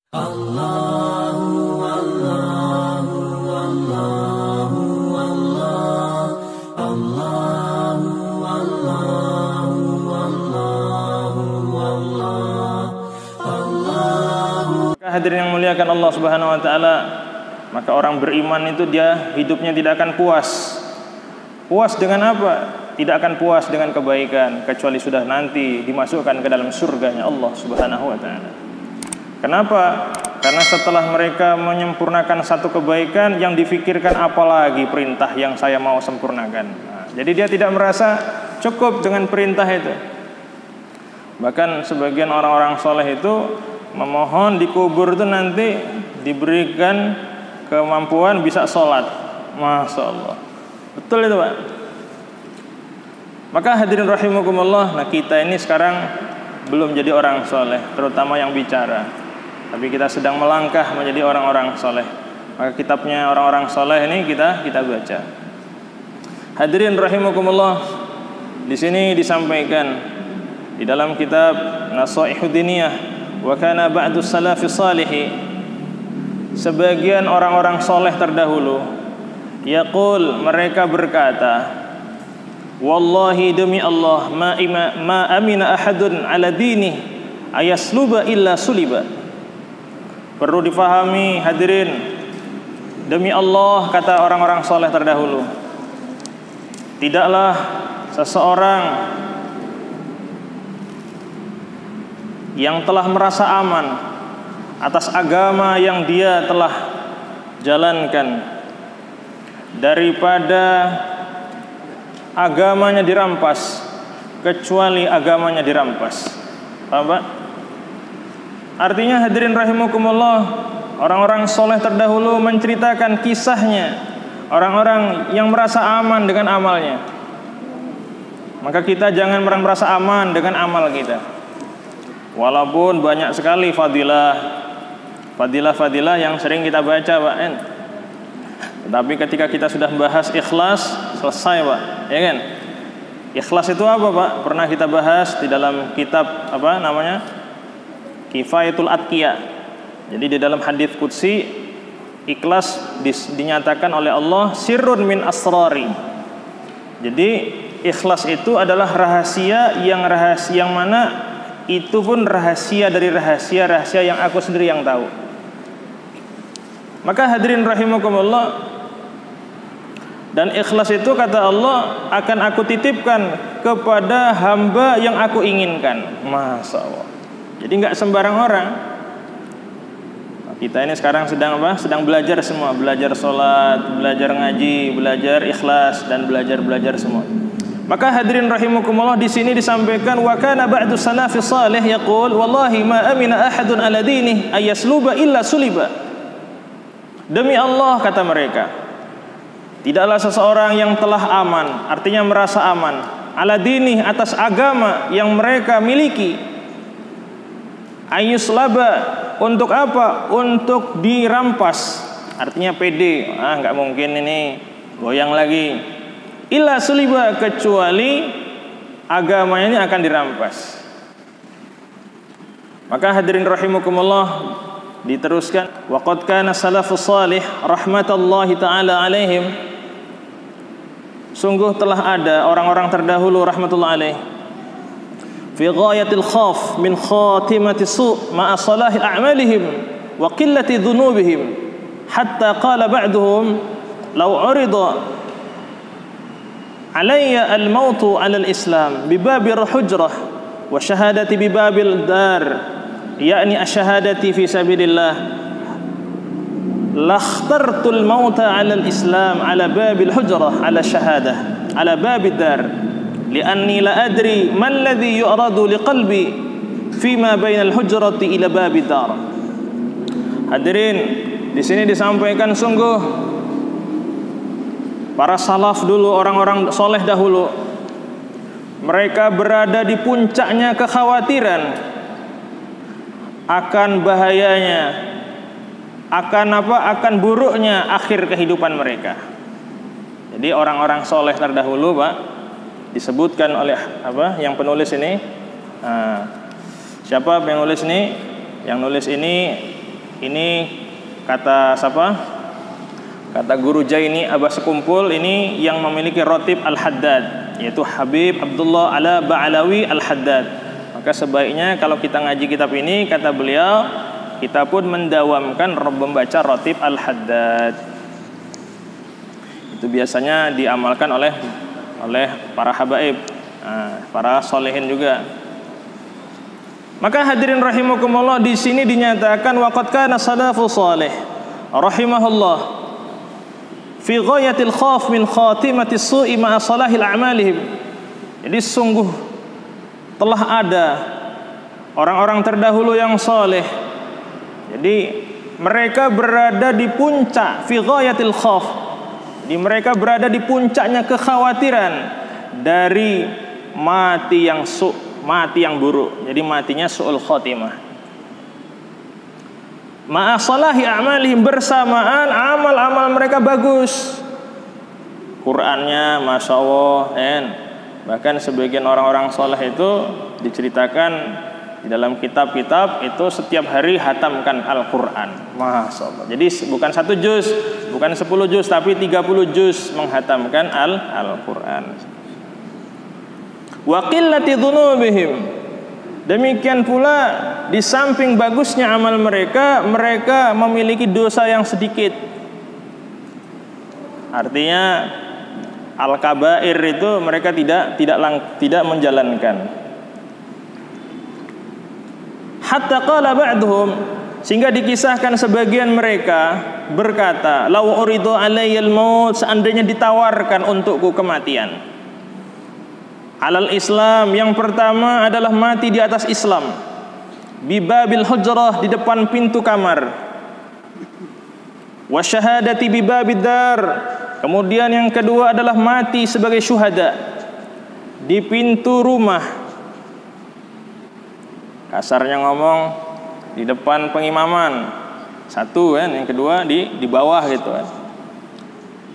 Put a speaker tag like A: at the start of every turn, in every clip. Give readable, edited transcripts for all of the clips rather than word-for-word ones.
A: Allahu Allahu Allahu Allah Allahu Allahu Allahu Allah Allahu.
B: Hadirin yang muliakan Allah Subhanahu wa taala, maka orang beriman itu dia hidupnya tidak akan puas. Puas dengan apa? Tidak akan puas dengan kebaikan kecuali sudah nanti dimasukkan ke dalam surganya Allah Subhanahu wa taala. Kenapa? Karena setelah mereka menyempurnakan satu kebaikan, yang difikirkan apalagi perintah yang saya mau sempurnakan. Nah, jadi dia tidak merasa cukup dengan perintah itu. Bahkan sebagian orang-orang soleh itu memohon di kubur itu nanti diberikan kemampuan bisa sholat. Masya Allah. Betul itu Pak. Maka hadirin rahimakumullah, nah kita ini sekarang belum jadi orang soleh, terutama yang bicara. Tapi kita sedang melangkah menjadi orang-orang soleh. Maka kitabnya orang-orang soleh ini kita baca. Hadirin rahimakumullah, di sini disampaikan di dalam kitab Nasaihud Diniyah wa kana ba'du salafi salihi, sebagian orang-orang soleh terdahulu yaqul, mereka berkata, wallahi demi Allah ma amina ahadun ala dini ayasluba illa suliba. Perlu difahami hadirin, demi Allah, kata orang-orang soleh terdahulu, tidaklah seseorang yang telah merasa aman atas agama yang dia telah jalankan daripada agamanya dirampas, kecuali agamanya dirampas. Paham Pak? Artinya hadirin rahimakumullah, orang-orang soleh terdahulu menceritakan kisahnya orang-orang yang merasa aman dengan amalnya. Maka kita jangan merasa aman dengan amal kita. Walaupun banyak sekali fadilah yang sering kita baca Pak. Tetapi ketika kita sudah bahas ikhlas, selesai Pak, ya kan? Ikhlas itu apa Pak? Pernah kita bahas di dalam kitab apa namanya? Kifayatul Atqiya. Jadi di dalam hadits qudsi, ikhlas dinyatakan oleh Allah sirrun min asrari. Jadi ikhlas itu adalah rahasia yang mana itu pun rahasia dari rahasia yang aku sendiri yang tahu. Maka hadirin rahimakumullah, dan ikhlas itu kata Allah akan aku titipkan kepada hamba yang aku inginkan. Masya Allah. Jadi nggak sembarang orang. Kita ini sekarang sedang apa? Sedang belajar semua, belajar sholat, belajar ngaji, belajar ikhlas, dan belajar semua. Maka hadirin rahimakumullah, di sini disampaikan wa kana ba'du salafi salih yaqul wallahi ma amina ahadun ala dini ayasluba illa suliba. Demi Allah, kata mereka, tidaklah seseorang yang telah aman, artinya merasa aman, ala dini, atas agama yang mereka miliki, ayuslaba, untuk apa? Untuk dirampas. Artinya pede, nggak mungkin ini goyang lagi. Illa suliba, kecuali agamanya ini akan dirampas. Maka hadirin rahimakumullah, diteruskan, waqad kana salafus salih rahmatullahi taala alaihim, sungguh telah ada orang-orang terdahulu rahmatullah alaih fi ghayatil khaf min khatimati su' ma'a salahi a'malihim wa qillati dhunubihim, hatta qala ba'duhum law urida alayya al-mautu 'ala al-islam bi babil hujrah wa syahadati bi babil dar, yakni asyhadati fi sabilillah, lakhtartul mauta 'ala al-islam 'ala babil hujrah 'ala syahadah 'ala babid dar, li'anni la adri man alladhi yu'radu liqalbi fima bainal hujrati ila babid dar. Hadirin, di sini disampaikan sungguh para salaf dulu, orang-orang soleh dahulu, mereka berada di puncaknya kekhawatiran akan bahayanya, akan buruknya akhir kehidupan mereka. Jadi orang-orang soleh terdahulu Pak, disebutkan oleh yang penulis ini. Siapa yang nulis ini? Yang nulis ini Ini kata siapa? Kata guru Jaini Abbas Sekumpul, ini yang memiliki rotib Al-Haddad, yaitu Habib Abdullah Ala Ba'alawi Al-Haddad. Maka sebaiknya kalau kita ngaji kitab ini, kata beliau, kita pun mendawamkan membaca rotib Al-Haddad. Itu biasanya diamalkan oleh para habaib, para solehin juga. Maka hadirin rahimakumullah, di sini dinyatakan waqad kana salafus salih rahimahullah fi ghayatil khawf min khatimatis su'i ma'a salahil a'malihim. Jadi sungguh telah ada orang-orang terdahulu yang saleh. Jadi mereka berada di puncak fi ghayatil khawf. Jadi mereka berada di puncaknya kekhawatiran dari mati yang mati yang buruk. Jadi matinya su'ul khatimah. Ma'asalahi a'malihim, bersamaan amal-amal mereka bagus. Qur'annya Masya Allah, bahkan sebagian orang-orang soleh itu diceritakan di dalam kitab-kitab itu setiap hari hatamkan Al-Quran. Masya Allah. Jadi bukan 1 juz, bukan 10 juz, tapi 30 juz menghatamkan Al-Quran. Wa qillati dzunubihim. Demikian pula di samping bagusnya amal mereka, mereka memiliki dosa yang sedikit. Artinya al-kabair itu mereka tidak menjalankan. Hatta qala ba'dhum, sehingga dikisahkan sebagian mereka berkata, "Lau uridu alayyal maut," seandainya ditawarkan untukku kematian. Alal Islam, yang pertama adalah mati di atas Islam. Bibabil hujrah, di depan pintu kamar. Wasyahadati bibabid dar, kemudian yang kedua adalah mati sebagai syuhada di pintu rumah. Kasarnya ngomong di depan pengimaman. Satu kan, yang kedua di bawah gitu kan.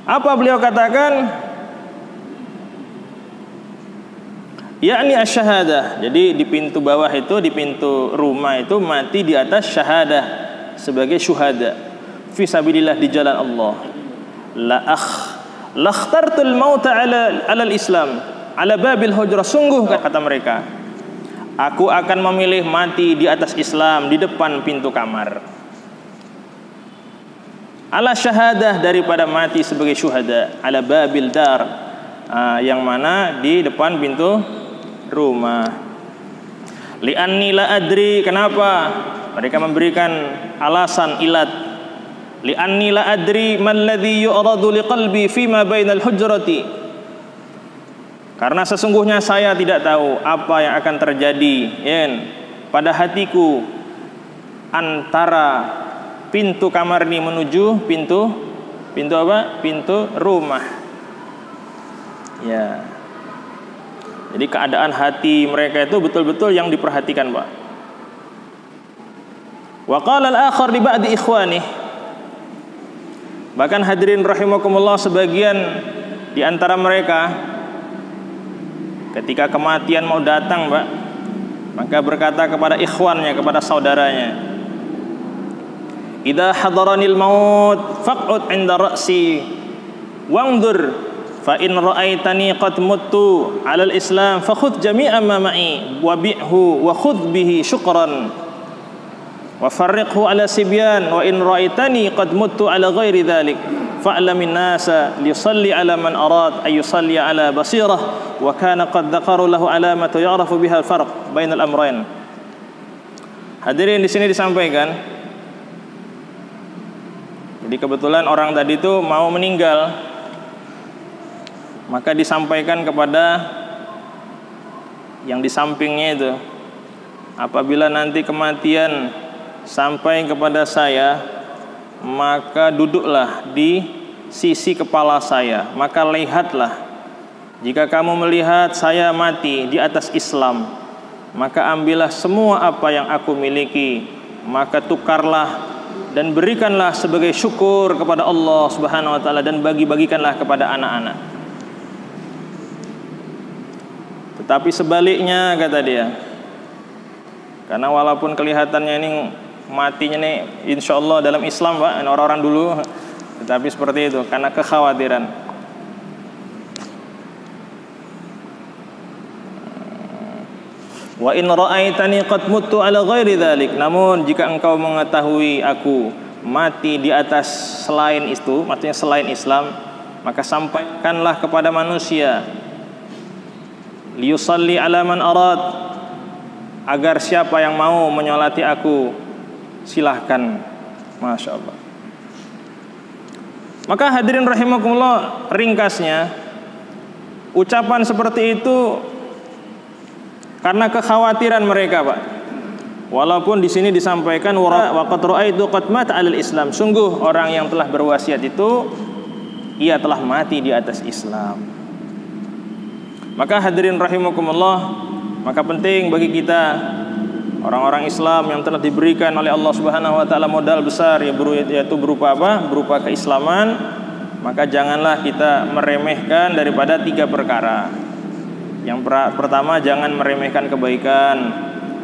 B: Apa beliau katakan? Yakni asyahadah. Jadi di pintu bawah itu, di pintu rumah itu mati di atas syahadah sebagai syuhada fi sabilillah, di jalan Allah. Lakhtartul mauta ala Islam ala babil hujrah. Sungguh kata mereka, aku akan memilih mati di atas Islam di depan pintu kamar. Ala syahadah, daripada mati sebagai syuhada ala babil dar, yang mana di depan pintu rumah. Li'anni la adri, kenapa? Mereka memberikan alasan ilat. Li'anni la adri man ladzi yu'radu liqalbi fima bainal hujrati. Karena sesungguhnya saya tidak tahu apa yang akan terjadi pada hatiku antara pintu kamar ini menuju pintu apa? Pintu rumah. Ya. Jadi keadaan hati mereka itu betul-betul yang diperhatikan, Pak. Wa qala al-akhar li ba'di ikhwani. Bahkan hadirin rahimakumullah, sebagian di antara mereka ketika kematian mau datang, Pak, maka berkata kepada ikhwannya, kepada saudaranya, "Idza hadaranil maut faq'ud 'inda ra'si wanzur fa in ra'aitani qad muttu 'alal Islam fakhudh jami'a ma ma'i wa bi'hu wa khudh bihi syukran wa farriqhu 'ala sibyan wa in ra'aitani qad muttu 'ala ghairi dhalik fa'lamin nasa li yusalli 'ala man arad ay yusalli 'ala basirah wa kana qad dzakaru lahu 'alamatu ya'rafu biha al-farq bainal amrayn." Hadirin, di sini disampaikan, jadi kebetulan orang tadi itu mau meninggal, maka disampaikan kepada yang di sampingnya itu, apabila nanti kematian sampai kepada saya, maka duduklah di sisi kepala saya, maka lihatlah, jika kamu melihat saya mati di atas Islam, maka ambillah semua apa yang aku miliki, maka tukarlah dan berikanlah sebagai syukur kepada Allah Subhanahu wa taala, dan bagi-bagikanlah kepada anak-anak. Tetapi sebaliknya, kata dia, karena walaupun kelihatannya ini matinya nih insya Allah dalam Islam Pak, orang-orang dulu. Tetapi seperti itu karena kekhawatiran. Wa in ra'aitani qad muttu ala ghairi dzalik, namun jika engkau mengetahui aku mati di atas selain itu, maksudnya selain Islam, maka sampaikanlah kepada manusia, liyusalli ala man arad, agar siapa yang mau menyolati aku silahkan. Masya Allah. Maka hadirin rahimakumullah, ringkasnya ucapan seperti itu karena kekhawatiran mereka Pak. Walaupun di sini disampaikan waqad ra'aitu qad mata 'alal Islam, sungguh orang yang telah berwasiat itu ia telah mati di atas Islam. Maka hadirin rahimakumullah, maka penting bagi kita orang-orang Islam yang telah diberikan oleh Allah Subhanahu wa taala modal besar yaitu berupa apa? Berupa keislaman, maka janganlah kita meremehkan daripada 3 perkara. Yang pertama, jangan meremehkan kebaikan,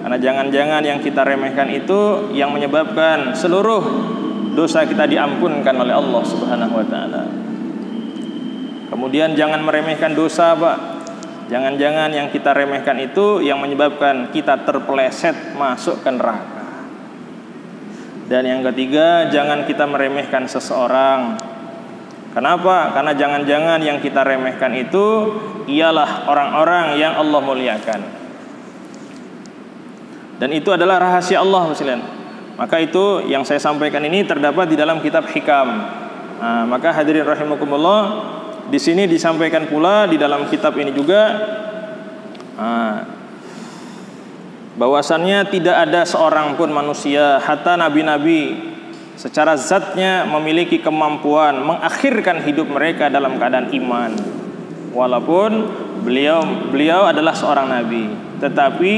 B: karena jangan-jangan yang kita remehkan itu yang menyebabkan seluruh dosa kita diampunkan oleh Allah Subhanahu wa taala. Kemudian jangan meremehkan dosa Pak. Jangan-jangan yang kita remehkan itu yang menyebabkan kita terpeleset masuk ke neraka. Dan yang ketiga, jangan kita meremehkan seseorang. Kenapa? Karena jangan-jangan yang kita remehkan itu ialah orang-orang yang Allah muliakan. Dan itu adalah rahasia Allah sekalian. Maka itu yang saya sampaikan ini terdapat di dalam kitab Hikam. Maka hadirin rahimakumullah, di sini disampaikan pula di dalam kitab ini juga bahwasannya tidak ada seorang pun manusia, hatta nabi-nabi secara zatnya memiliki kemampuan mengakhirkan hidup mereka dalam keadaan iman. Walaupun beliau adalah seorang nabi, tetapi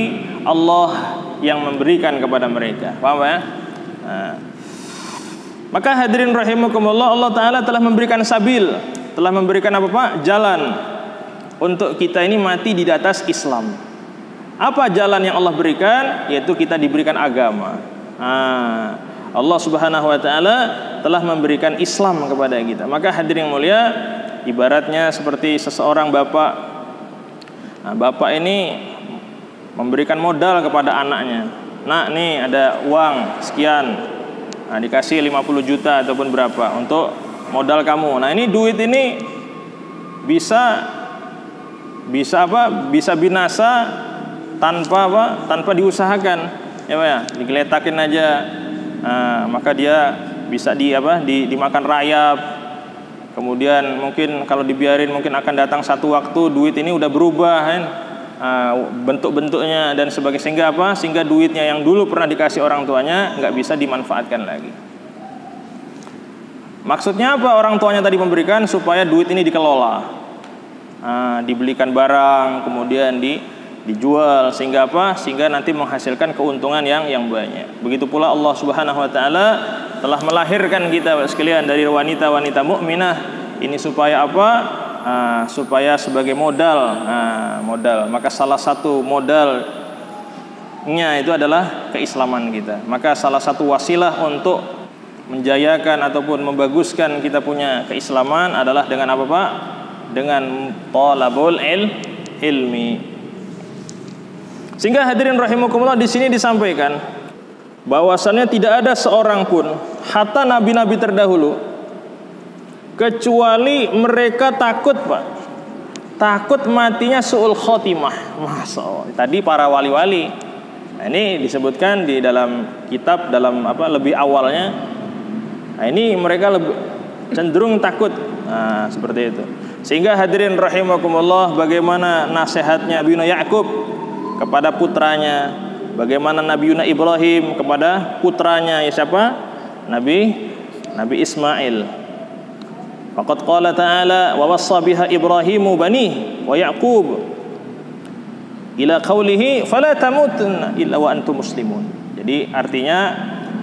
B: Allah yang memberikan kepada mereka. Paham ya? Maka hadirin rahimakumullah, Allah Ta'ala telah memberikan sabil, telah memberikan apa Pak? Jalan untuk kita ini mati di atas Islam. Apa jalan yang Allah berikan? Yaitu kita diberikan agama. Allah Subhanahu wa taala telah memberikan Islam kepada kita. Maka hadirin yang mulia, ibaratnya seperti seseorang bapak. Bapak ini memberikan modal kepada anaknya. Nak, nih ada uang sekian. Dikasih 50 juta ataupun berapa untuk modal kamu. Nah, ini duit ini bisa apa? Bisa binasa tanpa apa? Tanpa diusahakan. Ya Pak ya, digeletakin aja. Maka dia bisa dimakan rayap. Kemudian mungkin kalau dibiarin mungkin akan datang satu waktu duit ini udah berubah kan, bentuk-bentuknya dan sebagainya, sehingga apa? Sehingga duitnya yang dulu pernah dikasih orang tuanya nggak bisa dimanfaatkan lagi. Maksudnya apa? Orang tuanya tadi memberikan supaya duit ini dikelola, dibelikan barang, kemudian dijual, sehingga apa? Sehingga nanti menghasilkan keuntungan yang banyak. Begitu pula Allah Subhanahu wa taala telah melahirkan kita sekalian dari wanita-wanita mukminah ini supaya apa? Supaya sebagai modal. Maka salah satu modalnya itu adalah keislaman kita. Maka salah satu wasilah untuk menjayakan ataupun membaguskan kita punya keislaman adalah dengan apa Pak? Dengan talabul ilmi. Sehingga hadirin rahimakumullah, di sini disampaikan bahwasannya tidak ada seorang pun, hatta nabi-nabi terdahulu, kecuali mereka takut Pak, takut matinya su'ul khotimah. Masya Allah. Tadi para wali-wali. Nah, ini disebutkan di dalam kitab dalam apa lebih awalnya. Nah, ini mereka lebih cenderung takut. Seperti itu. Sehingga hadirin rahimakumullah, bagaimana nasihatnya Nabi Yakub kepada putranya, bagaimana Nabi Ibrahim kepada putranya, ya siapa? Nabi Ismail. Faqad qala ta'ala wa wassa biha Ibrahimu bani wa Yaqub ila qawlihi fala tamutunna illa wa antum muslimun. Jadi artinya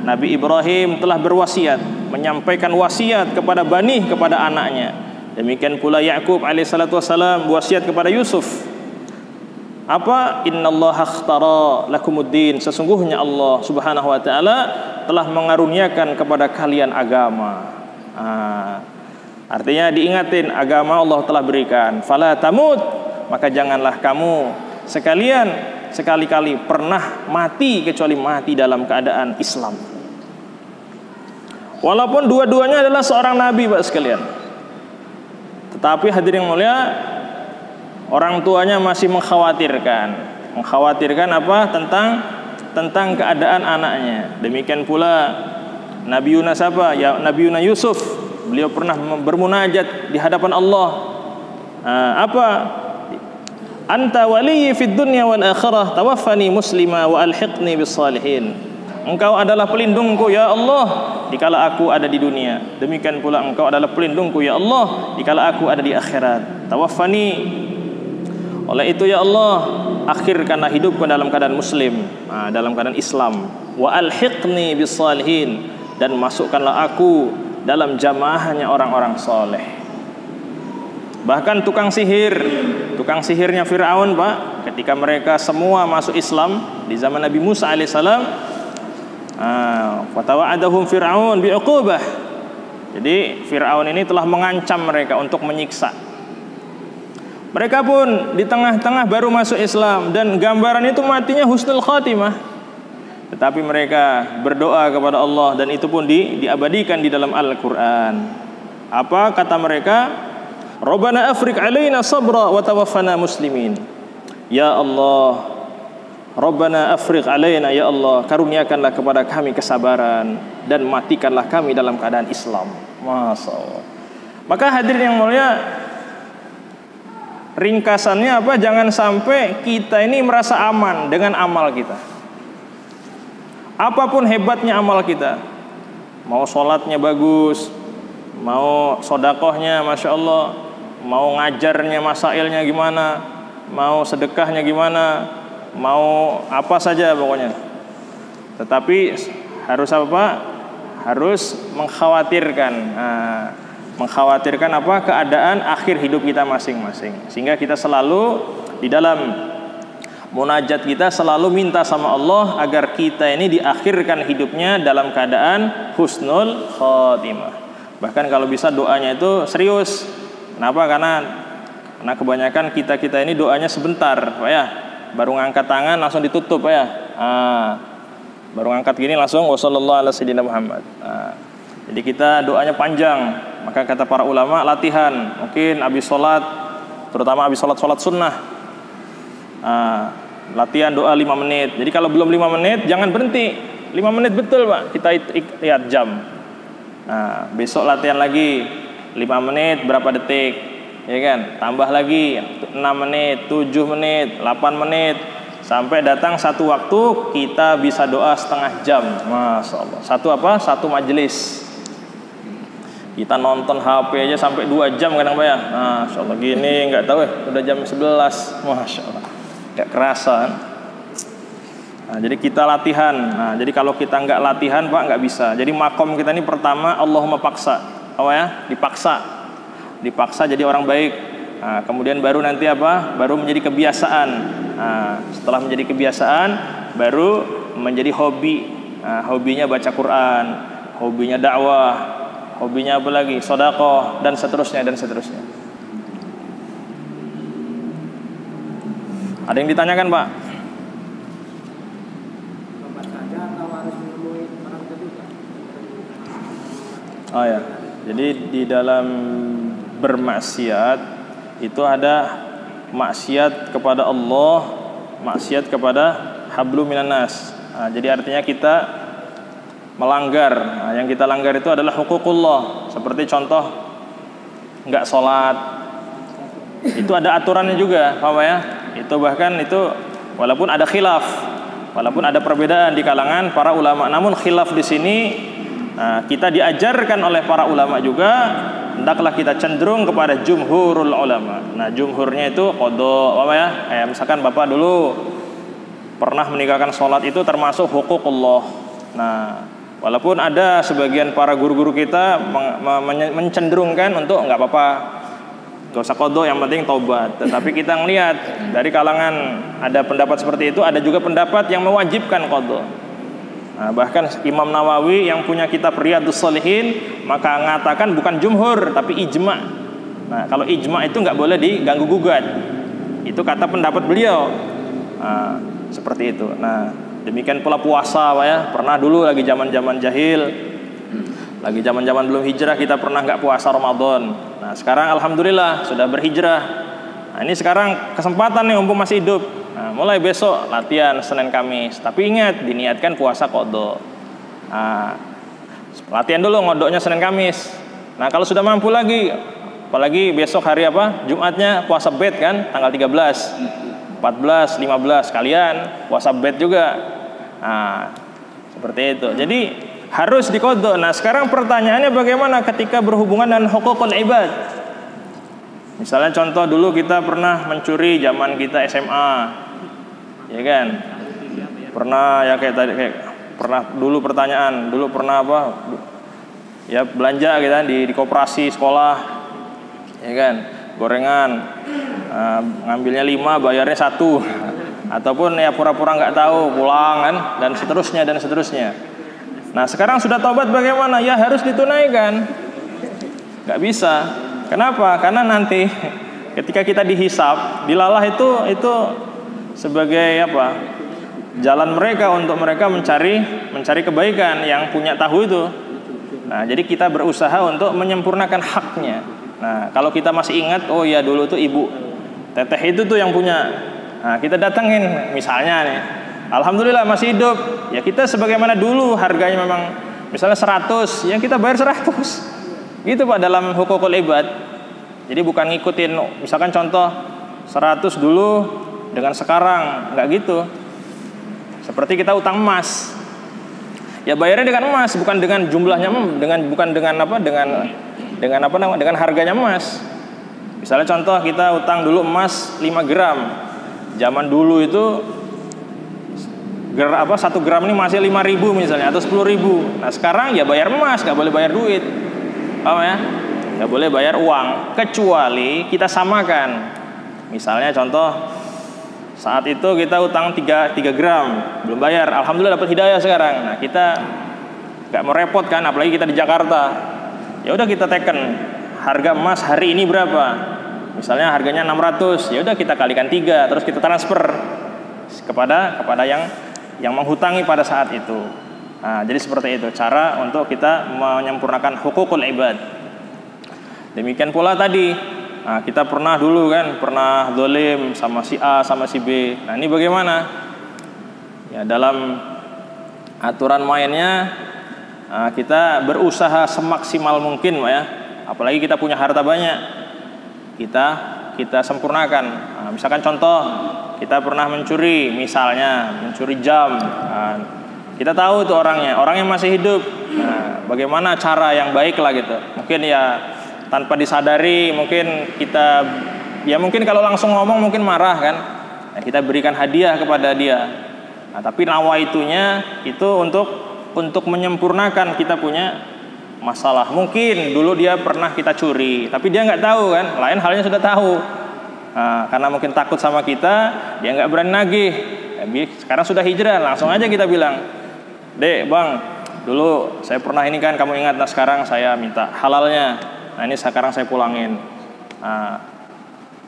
B: Nabi Ibrahim telah berwasiat, menyampaikan wasiat kepada bani, kepada anaknya. Demikian pula Yaqub alaihissalatu wassalam berwasiat kepada Yusuf. Apa? Innallaha akhtara lakumuddin. Sesungguhnya Allah Subhanahu wa taala telah mengaruniakan kepada kalian agama. Artinya diingatin, agama Allah telah berikan. Fala tamut, maka janganlah kamu sekali-kali pernah mati kecuali mati dalam keadaan Islam. Walaupun dua-duanya adalah seorang nabi, Pak sekalian. Tetapi hadirin yang mulia, orang tuanya masih mengkhawatirkan apa? Tentang keadaan anaknya. Demikian pula Nabi Yunus apa? Ya, Nabi Yusuf, beliau pernah bermunajat di hadapan Allah. Apa? Anta waliyyi fid dunya wal akhirah, tawaffani muslima wa alhiqni bis salihin. Engkau adalah pelindungku ya Allah dikala aku ada di dunia. Demikian pula Engkau adalah pelindungku ya Allah dikala aku ada di akhirat. Tawaffani, oleh itu ya Allah, akhirkanlah hidupku dalam keadaan muslim, dalam keadaan Islam. Wa alhiqni bis salihin, dan masukkanlah aku dalam jamaahnya orang-orang soleh. Bahkan tukang sihirnya Fir'aun, Pak, ketika mereka semua masuk Islam di zaman Nabi Musa alaihissalam, fatawa'adahum Fir'aun bi'uqubah. Jadi Fir'aun ini telah mengancam mereka untuk menyiksa. Mereka pun di tengah-tengah baru masuk Islam, dan gambaran itu matinya husnul khatimah. Tetapi mereka berdoa kepada Allah, dan itu pun diabadikan di dalam Al-Quran. Apa kata mereka? Rabbana afriq alaina sabra wa tawaffana muslimin. Ya Allah, Rabbana afriq alaina, ya Allah, karuniakanlah kepada kami kesabaran dan matikanlah kami dalam keadaan Islam. Masya Allah. Maka hadirin yang mulia, ringkasannya apa? Jangan sampai kita ini merasa aman dengan amal kita. Apapun hebatnya amal kita, mau sholatnya bagus, mau sodakohnya Masya Allah, mau ngajarnya masailnya gimana, mau sedekahnya gimana, mau apa saja pokoknya. Tetapi harus apa? Harus mengkhawatirkan apa? Keadaan akhir hidup kita masing-masing. Sehingga kita selalu di dalam munajat kita selalu minta sama Allah agar kita ini diakhirkan hidupnya dalam keadaan husnul khatimah. Bahkan kalau bisa doanya itu serius. Kenapa? Karena kebanyakan kita ini doanya sebentar, Pak ya. Baru ngangkat tangan langsung ditutup, Pak ya. Baru ngangkat gini langsung wassallallahu ala sayyidina Muhammad. Jadi kita doanya panjang. Maka kata para ulama, latihan. Mungkin habis sholat, terutama habis sholat sunnah, latihan doa 5 menit. Jadi kalau belum 5 menit jangan berhenti. 5 menit betul, Pak. Kita lihat jam. Besok latihan lagi 5 menit berapa detik, ya kan? Tambah lagi 6 menit, 7 menit, 8 menit, sampai datang satu waktu kita bisa doa setengah jam. Masya Allah. Satu majelis. Kita nonton HP aja sampai 2 jam kadang, Pak ya. Masya Allah, gini nggak tahu ya, udah jam 11. Masya Allah, nggak kerasa. Jadi kita latihan. Jadi kalau kita nggak latihan, Pak, nggak bisa. Jadi makom kita ini pertama Allahumma paksa. Apa ya? Dipaksa jadi orang baik. Kemudian baru nanti apa? Baru menjadi kebiasaan. Setelah menjadi kebiasaan, baru menjadi hobi. Hobinya baca Quran, hobinya dakwah, hobinya apa lagi? Sedekah, dan seterusnya. Ada yang ditanyakan, Pak? Oh ya. Jadi di dalam bermaksiat itu ada maksiat kepada Allah, maksiat kepada hablum minan nas. Jadi artinya kita melanggar. Yang kita langgar itu adalah huququllah. Seperti contoh enggak sholat. Itu ada aturannya juga, paham ya? Itu bahkan itu walaupun ada khilaf, walaupun ada perbedaan di kalangan para ulama, namun khilaf di sini kita diajarkan oleh para ulama juga, hendaklah kita cenderung kepada jumhurul ulama. Jumhurnya itu qadha, apa ya? Misalkan Bapak dulu pernah meninggalkan sholat, itu termasuk huququllah. Walaupun ada sebagian para guru-guru kita mencenderungkan untuk enggak apa-apa, Gak usah kodok, yang penting tobat. Tetapi kita ngelihat dari kalangan ada pendapat seperti itu, ada juga pendapat yang mewajibkan kodok. Nah, bahkan Imam Nawawi yang punya kitab Riyadhus Shalihin maka mengatakan bukan jumhur tapi ijma. Nah, kalau ijma itu nggak boleh diganggu gugat. Itu kata pendapat beliau. Nah, seperti itu. Nah, demikian pula puasa, Pak ya. Pernah dulu lagi zaman-zaman jahil, lagi zaman-zaman belum hijrah kita pernah nggak puasa Ramadan. Nah, sekarang alhamdulillah sudah berhijrah. Nah, ini sekarang kesempatan nih mumpung masih hidup. Nah, mulai besok latihan Senin Kamis. Tapi ingat diniatkan puasa qadha. Nah, latihan dulu ngodoknya Senin Kamis. Nah, kalau sudah mampu lagi, apalagi besok hari apa? Jumatnya puasa bed kan, tanggal 13, 14, 15 kalian puasa bed juga. Nah, seperti itu. Jadi harus diqadha. Nah, sekarang pertanyaannya bagaimana ketika berhubungan dengan hukukul ibad? Misalnya contoh dulu kita pernah mencuri zaman kita SMA. Ya kan? Pernah ya kayak tadi pernah dulu pertanyaan, dulu pernah apa? Ya belanja gitu kan di koperasi sekolah. Ya kan? Gorengan ngambilnya 5 bayarnya 1. Ataupun ya pura-pura nggak tahu pulang kan, dan seterusnya. Nah, sekarang sudah tobat bagaimana? Ya harus ditunaikan. Gak bisa. Kenapa? Karena nanti ketika kita dihisab, dilalah itu sebagai apa? Jalan mereka untuk mereka mencari kebaikan yang punya tahu itu. Nah, jadi kita berusaha untuk menyempurnakan haknya. Nah, kalau kita masih ingat, oh ya dulu tuh ibu teteh itu tuh yang punya. Nah, kita datengin misalnya nih. Alhamdulillah masih hidup. Ya kita sebagaimana dulu harganya memang misalnya 100, ya kita bayar 100. Gitu Pak dalam hukukul ibad. Jadi bukan ngikutin misalkan contoh 100 dulu dengan sekarang, enggak gitu. Seperti kita utang emas. Ya bayarnya dengan emas, bukan dengan jumlahnya, dengan harganya emas. Misalnya contoh kita utang dulu emas 5 gram. Zaman dulu itu 1 gram ini masih 5.000 misalnya atau 10.000. Nah sekarang ya bayar emas, nggak boleh bayar duit, paham ya? Nggak boleh bayar uang kecuali kita samakan. Misalnya contoh saat itu kita utang 3 gram belum bayar, alhamdulillah dapat hidayah sekarang. Nah kita nggak mau repot kan, apalagi kita di Jakarta. Ya udah kita teken harga emas hari ini berapa? Misalnya harganya 600, ya udah kita kalikan 3, terus kita transfer kepada yang menghutangi pada saat itu. Nah, jadi seperti itu cara untuk kita menyempurnakan hukukul ibad. Demikian pula tadi, nah, kita pernah dulu kan pernah zalim sama si A sama si B. Nah, ini bagaimana? Ya dalam aturan mainnya kita berusaha semaksimal mungkin, Pak ya. Apalagi kita punya harta banyak, kita sempurnakan. Nah, misalkan contoh kita pernah mencuri, misalnya mencuri jam. Nah, kita tahu tuh orangnya masih hidup. Nah, bagaimana cara yang baik lah gitu. Mungkin ya tanpa disadari, mungkin mungkin kalau langsung ngomong mungkin marah kan. Nah, kita berikan hadiah kepada dia. Nah, tapi nawaitunya itu untuk menyempurnakan kita punya masalah. Mungkin dulu dia pernah kita curi, tapi dia nggak tahu kan. Lain halnya sudah tahu. Nah, karena mungkin takut sama kita, dia nggak berani nagih. Sekarang sudah hijrah, langsung aja kita bilang, Dek, Bang, dulu saya pernah ini kan, kamu ingat? Nah sekarang saya minta halalnya. Nah ini sekarang saya pulangin. Nah,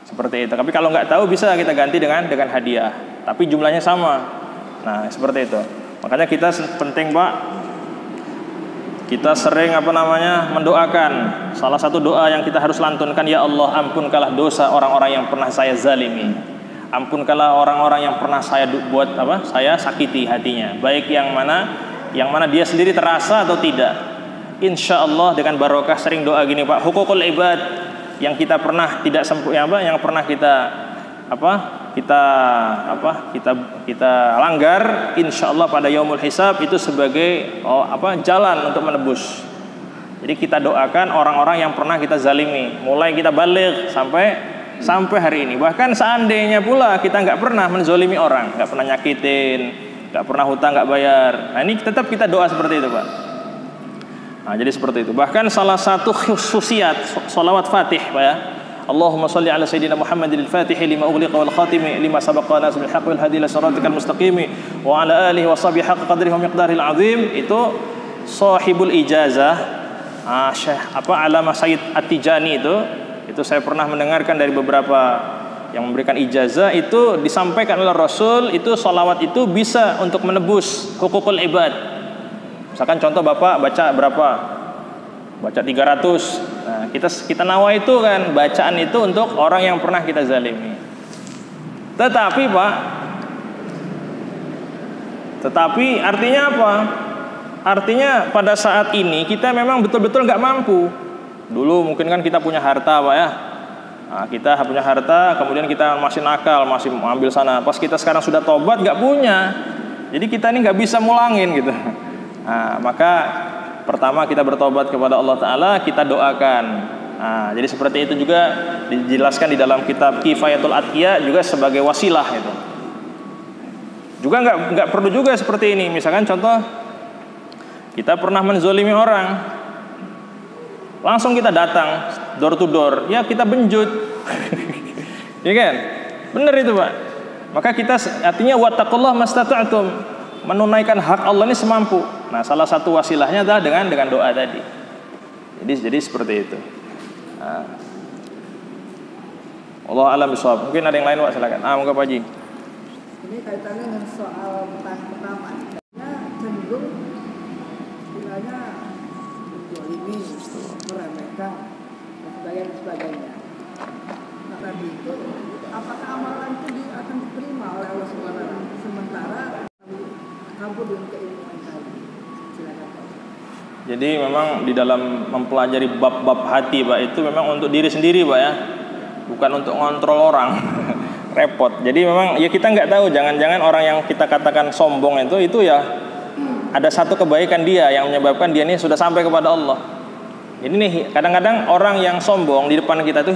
B: seperti itu. Tapi kalau nggak tahu bisa kita ganti dengan hadiah. Tapi jumlahnya sama. Nah seperti itu. Makanya kita penting Pak, kita sering mendoakan. Salah satu doa yang kita harus lantunkan, ya Allah ampunkanlah dosa orang-orang yang pernah saya zalimi. Ampunkanlah orang-orang yang pernah saya saya sakiti hatinya. Baik yang mana dia sendiri terasa atau tidak. Insya Allah dengan barokah sering doa gini Pak, hukukul ibad yang kita pernah tidak yang pernah kita langgar, insya Allah pada yaumul hisab itu sebagai jalan untuk menebus. Jadi kita doakan orang-orang yang pernah kita zalimi, mulai kita balik sampai hari ini. Bahkan seandainya pula kita nggak pernah menzolimi orang, nggak pernah nyakitin, nggak pernah hutang nggak bayar, nah ini tetap kita doa seperti itu Pak. Nah jadi seperti itu. Bahkan salah satu khususiyat sholawat Fatih Pak ya, Allahumma shalli ala sayyidina Muhammadil Fatih lima ughliqa wal khatimi lima sabaqa nasbil haqqi wal hadi ila siratikal mustaqim wa ala alihi wa sahbihi haqqa qadrihi wa miqdaril azim. Itu sahibul ijazah, Syekh Alamah Sayyid At-Tijani itu saya pernah mendengarkan dari beberapa yang memberikan ijazah, itu disampaikan oleh Rasul, itu sholawat itu bisa untuk menebus hukukul ibad. Misalkan contoh Bapak baca berapa? Baca 300. Nah, kita nawa itu kan, bacaan itu untuk orang yang pernah kita zalimi. Tetapi artinya apa? Artinya pada saat ini kita memang betul-betul nggak mampu. Dulu mungkin kan kita punya harta, Pak ya. Nah, kita punya harta, kemudian kita masih nakal, masih mengambil sana. Pas kita sekarang sudah tobat nggak punya. Jadi kita ini nggak bisa mulangin gitu. Nah, maka pertama kita bertobat kepada Allah Ta'ala, kita doakan. Nah, jadi seperti itu juga dijelaskan di dalam kitab Kifayatul Atqiya juga sebagai wasilah itu. Juga nggak perlu juga seperti ini. Misalkan contoh, kita pernah menzolimi orang, langsung kita datang door to door, ya kita benjut. Ya kan? Benar itu Pak. Maka kita artinya wattaqullah mastata'tum, menunaikan hak Allah ini semampu. Nah, salah satu wasilahnya adalah dengan doa tadi. Jadi seperti itu. Nah. Allah alam bisawab. Mungkin ada yang lain, Pak, silakan. Monggo Pak Haji.
C: Ini kaitannya dengan soal pertama. Cenderung istilahnya menzalimi, meremehkan dan sebagainya. Nah, tadi itu apakah amalan itu akan diterima oleh Allah Subhanahu wa taala sementara kabur dengan keilmuan tadi?
B: Jadi memang di dalam mempelajari bab-bab hati, Pak, itu memang untuk diri sendiri, Pak ya, bukan untuk ngontrol orang. Repot. Jadi memang ya kita nggak tahu, jangan-jangan orang yang kita katakan sombong itu ya ada satu kebaikan dia yang menyebabkan dia ini sudah sampai kepada Allah. Jadi nih kadang-kadang orang yang sombong di depan kita itu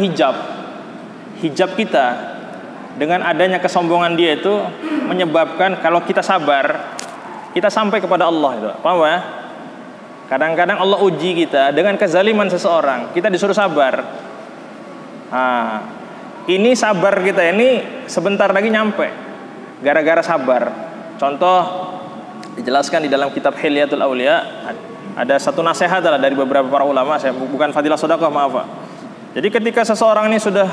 B: hijab kita dengan adanya kesombongan dia itu menyebabkan kalau kita sabar kita sampai kepada Allah itu. Paham ya? Kadang-kadang Allah uji kita dengan kezaliman seseorang, kita disuruh sabar. Nah, ini sabar kita ini sebentar lagi nyampe gara-gara sabar. Contoh dijelaskan di dalam kitab Hilyatul Aulia, ada satu nasihat dari beberapa para ulama, saya bukan fadilah sedekah, maaf Pak. Jadi ketika seseorang ini sudah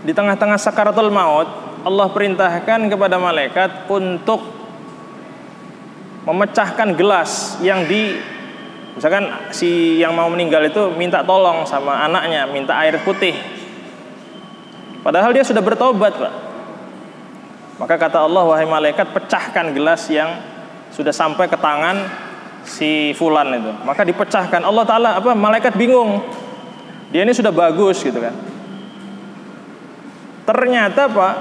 B: di tengah-tengah sakaratul maut, Allah perintahkan kepada malaikat untuk memecahkan gelas yang misalkan si yang mau meninggal itu minta tolong sama anaknya, minta air putih. Padahal dia sudah bertobat, Pak. Maka kata Allah, wahai malaikat, pecahkan gelas yang sudah sampai ke tangan si fulan itu. Maka dipecahkan. Allah Ta'ala malaikat bingung. Dia ini sudah bagus gitu kan. Ternyata Pak,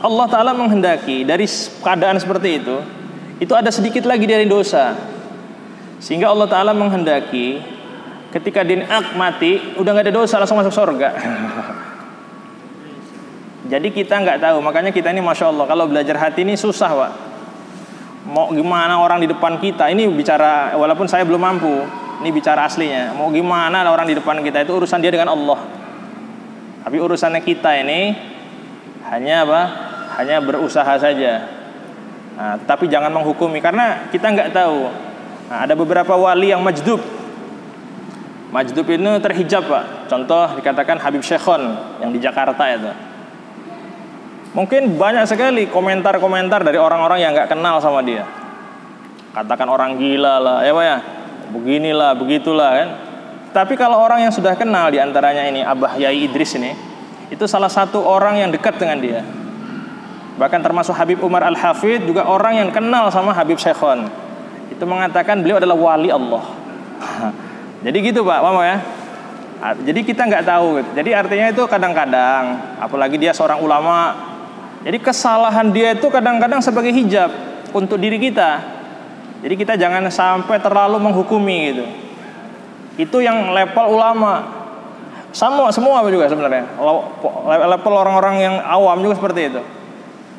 B: Allah Ta'ala menghendaki dari keadaan seperti itu ada sedikit lagi dari dosa. Sehingga Allah Ta'ala menghendaki ketika dia mati udah gak ada dosa, langsung masuk surga. Jadi kita nggak tahu, makanya kita ini Masya Allah kalau belajar hati ini susah Pak. Mau gimana orang di depan kita, ini bicara walaupun saya belum mampu, ini bicara aslinya. Mau gimana orang di depan kita, itu urusan dia dengan Allah. Tapi urusannya kita ini hanya berusaha saja. Nah, tapi jangan menghukumi karena kita nggak tahu. Nah, ada beberapa wali yang majdub. Majdub itu terhijab Pak. Contoh dikatakan Habib Syekhon yang di Jakarta itu. Mungkin banyak sekali komentar-komentar dari orang-orang yang nggak kenal sama dia. Katakan orang gila lah, ya Pak ya, beginilah, begitulah kan. Tapi kalau orang yang sudah kenal, diantaranya ini Abah Yai Idris ini, itu salah satu orang yang dekat dengan dia. Bahkan termasuk Habib Umar Al-Hafidh juga orang yang kenal sama Habib Syekhon. Itu mengatakan beliau adalah wali Allah. Jadi gitu Pak, paham ya? Jadi kita nggak tahu. Jadi artinya itu kadang-kadang, apalagi dia seorang ulama. Jadi kesalahan dia itu kadang-kadang sebagai hijab untuk diri kita. Jadi kita jangan sampai terlalu menghukumi gitu. Itu yang level ulama. Semua juga sebenarnya. Level orang-orang yang awam juga seperti itu.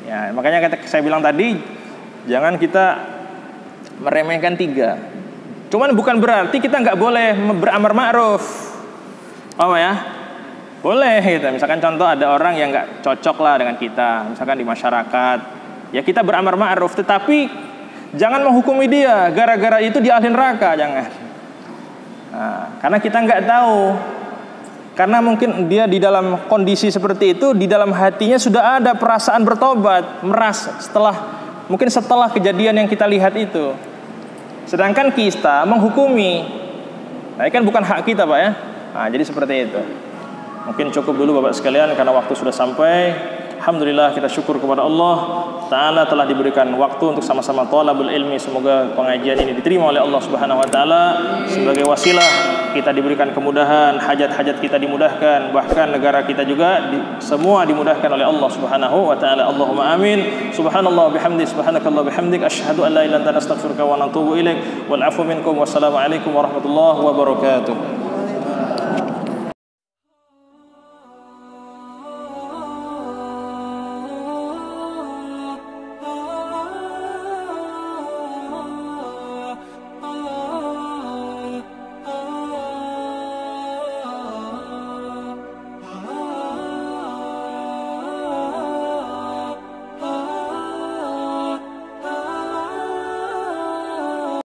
B: Ya, makanya saya bilang tadi jangan kita meremehkan 3. Cuman bukan berarti kita nggak boleh beramar ma'ruf. Apa ya? Boleh gitu. Misalkan contoh ada orang yang nggak cocok lah dengan kita, misalkan di masyarakat, ya kita beramar ma'ruf, tetapi jangan menghukumi dia gara-gara itu dia ahli neraka, jangan. Nah, karena kita nggak tahu, karena mungkin dia di dalam kondisi seperti itu, di dalam hatinya sudah ada perasaan bertobat, merasa mungkin setelah kejadian yang kita lihat itu. Sedangkan kita menghukumi, nah ini kan bukan hak kita Pak ya. Nah, jadi seperti itu. Mungkin cukup dulu Bapak sekalian karena waktu sudah sampai. Alhamdulillah kita syukur kepada Allah Ta'ala telah diberikan waktu untuk sama-sama thalabul ilmi. Semoga pengajian ini diterima oleh Allah Subhanahu Wa Ta'ala sebagai wasilah kita diberikan kemudahan, hajat-hajat kita dimudahkan, bahkan negara kita juga semua dimudahkan oleh Allah Subhanahu Wa Ta'ala. Allahumma amin. Subhanallah bihamdi, subhanakallah bihamdik, asyhadu an la ilaha illa anta astaghfiruka wa atubu ilaik. Wal afu minkum, wassalamu alaikum warahmatullahi wabarakatuh.